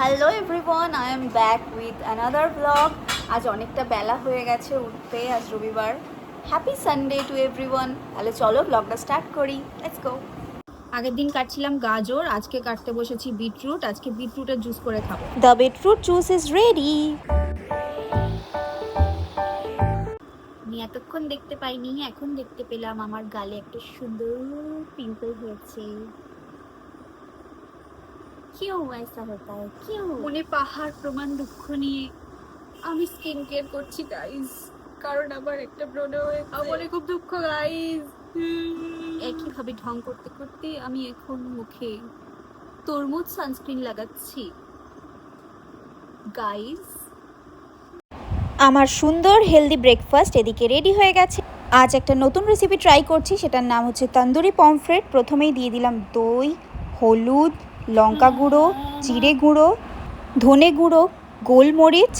Hello everyone, I am back with another blog. আজ অনেকটা বেলা হয়ে গেছে উঠতে, আজ রবিবার। Happy Sunday to everyone. তাহলে চলো ব্লগটা স্টার্ট করি, লেটস গো। আগের দিন কাটছিলাম গাজর, আজকে কাটতে বসেছি বিটরুট। আজকে বিটরুটের জুস করে খাবো। The beetroot juice is ready. আমি এতক্ষণ দেখতে পাইনি, এখন দেখতে পেলাম আমার গালে একটা সুন্দর পিম্পল হয়েছে। क्यों ऐसा होता है क्यों? মনে পাহাড় প্রমাণ দুঃখ নিয়ে আমি স্কিন কেয়ার করছি গাইস, কারণ আবার একটা ব্রণ হয়েছে। আমার খুব দুঃখ গাইস। একইভাবে ঢং করতে করতে আমি এখন মুখে তরমুজ সানস্ক্রিন লাগাচ্ছি গাইস। আমার সুন্দর হেলদি ব্রেকফাস্ট এদিকে রেডি হয়ে গেছে। আজ একটা নতুন রেসিপি ট্রাই করছি, সেটার নাম হচ্ছে তন্দুরি পমফ্রেট। প্রথমেই দিয়ে দিলাম দই, হলুদ, লঙ্কা গুঁড়ো, জিরে গুঁড়ো, ধনে গুঁড়ো, গোলমরিচ,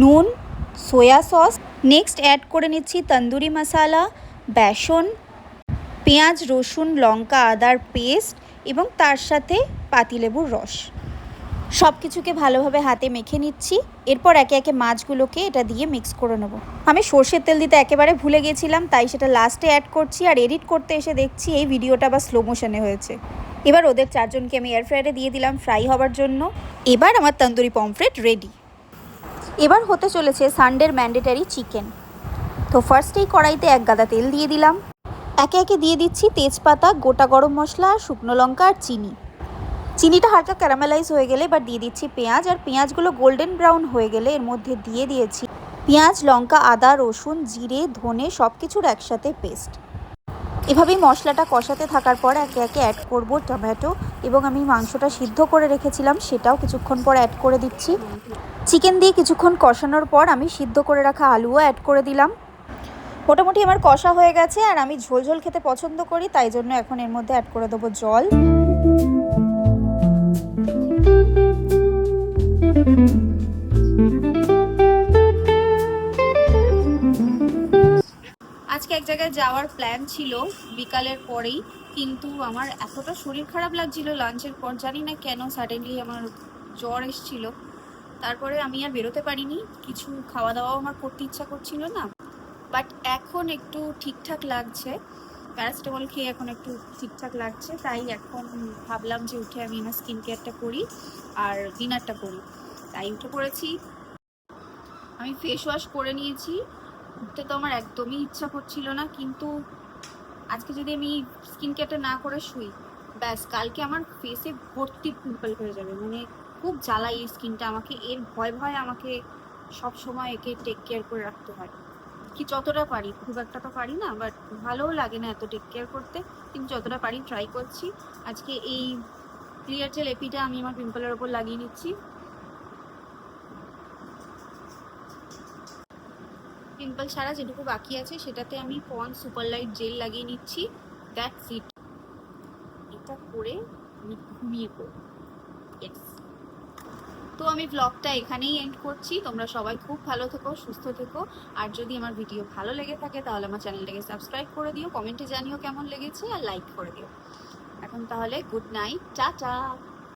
নুন, সোয়া সস। নেক্সট অ্যাড করে নিচ্ছি তন্দুরি মশলা, বেসন, পেঁয়াজ, রসুন, লঙ্কা, আদার পেস্ট এবং তার সাথে পাতিলেবুর রস। সব কিছুকে ভালোভাবে হাতে মেখে নিচ্ছি। এরপর একে একে মাছগুলোকে এটা দিয়ে মিক্স করে নেব। আমি সর্ষের তেল দিতে একেবারে ভুলে গেছিলাম, তাই সেটা লাস্টে অ্যাড করছি। আর এডিট করতে এসে দেখছি এই ভিডিওটা বা স্লো মোশনে হয়েছে। এবার ওদের চারজনকে আমি এয়ার ফ্রায়ারে দিয়ে দিলাম ফ্রাই হবার জন্য। এবার আমার তন্দুরি পমফ্রেট রেডি। এবার হতে চলেছে সানডের ম্যান্ডেটারি চিকেন। তো ফার্স্টেই কড়াইতে এক গাদা তেল দিয়ে দিলাম। একে একে দিয়ে দিচ্ছি তেজপাতা, গোটা গরম মশলা, শুকনো লঙ্কা আর চিনি। চিনিটা হালকা ক্যারামেলাইজ হয়ে গেলে এবার দিয়ে দিচ্ছি পেঁয়াজ। আর পেঁয়াজগুলো গোল্ডেন ব্রাউন হয়ে গেলে এর মধ্যে দিয়ে দিয়েছি পেঁয়াজ, লঙ্কা, আদা, রসুন, জিরে, ধনে সব কিছুর একসাথে পেস্ট। এভাবেই মশলাটা কষাতে থাকার পর একে একে অ্যাড করব টমেটো, এবং আমি মাংসটা সিদ্ধ করে রেখেছিলাম সেটাও কিছুক্ষণ পর অ্যাড করে দিচ্ছি। চিকেন দিয়ে কিছুক্ষণ কষানোর পর আমি সিদ্ধ করে রাখা আলুও অ্যাড করে দিলাম। মোটামুটি আমার কষা হয়ে গেছে, আর আমি ঝোল ঝোল খেতে পছন্দ করি, তাই জন্য এখন এর মধ্যে অ্যাড করে দেবো জল। আজকে এক জায়গায় যাওয়ার প্ল্যান ছিল বিকালের পরেই, কিন্তু আমার এতটা শরীর খারাপ লাগছিল লাঞ্চের পর, জানি না কেন সাডেনলি আমার জ্বর এসেছিল। তারপরে আমি আর বেরোতে পারিনি, কিছু খাওয়া দাওয়াও আমার করতে ইচ্ছা করছিল না। বাট এখন একটু ঠিকঠাক লাগছে, প্যারাসিটামল খেয়ে এখন একটু ঠিকঠাক লাগছে। তাই এখন ভাবলাম যে উঠে আমি আমার স্কিন কেয়ারটা করি আর ডিনারটা করি, তাই উঠে পড়েছি। আমি ফেস ওয়াশ করে নিয়েছি। উঠতে তো আমার একদমই ইচ্ছা করছিল না, কিন্তু আজকে যদি আমি স্কিন কেয়ারটা না করে শুই, ব্যাস কালকে আমার ফেসে ভর্তি পিম্পল হয়ে যাবে। মানে খুব জ্বালাই এই স্কিনটা আমাকে, এর ভয় ভয় আমাকে সব সময় একে টেক কেয়ার করে রাখতে হয়। কি যতটা পারি, খুব একটা তো পারি না, বাট ভালোও লাগে না এত টেক কেয়ার করতে, কিন্তু যতটা পারি ট্রাই করছি। আজকে এই ক্লিয়ার জেল এপিটা আমি আমার পিম্পলের ওপর লাগিয়ে নিচ্ছি। পিম্পল ছাড়া যেটুকু বাকি আছে সেটাতে আমি পন্ডস সুপার লাইট জেল লাগিয়ে নিচ্ছি। That's it. এটা করে আমি ঘুমিয়ে পড়ব। ইয়েস। তো আমি ব্লগটা এখানেই এন্ড করছি। তোমরা সবাই খুব ভালো থেকো, সুস্থ থেকো। আর যদি আমার ভিডিও ভালো লেগে থাকে তাহলে আমার চ্যানেলটাকে সাবস্ক্রাইব করে দিও, কমেন্টে জানিও কেমন লেগেছে, আর লাইক করে দিও। এখন তাহলে গুড নাইট, টাটা।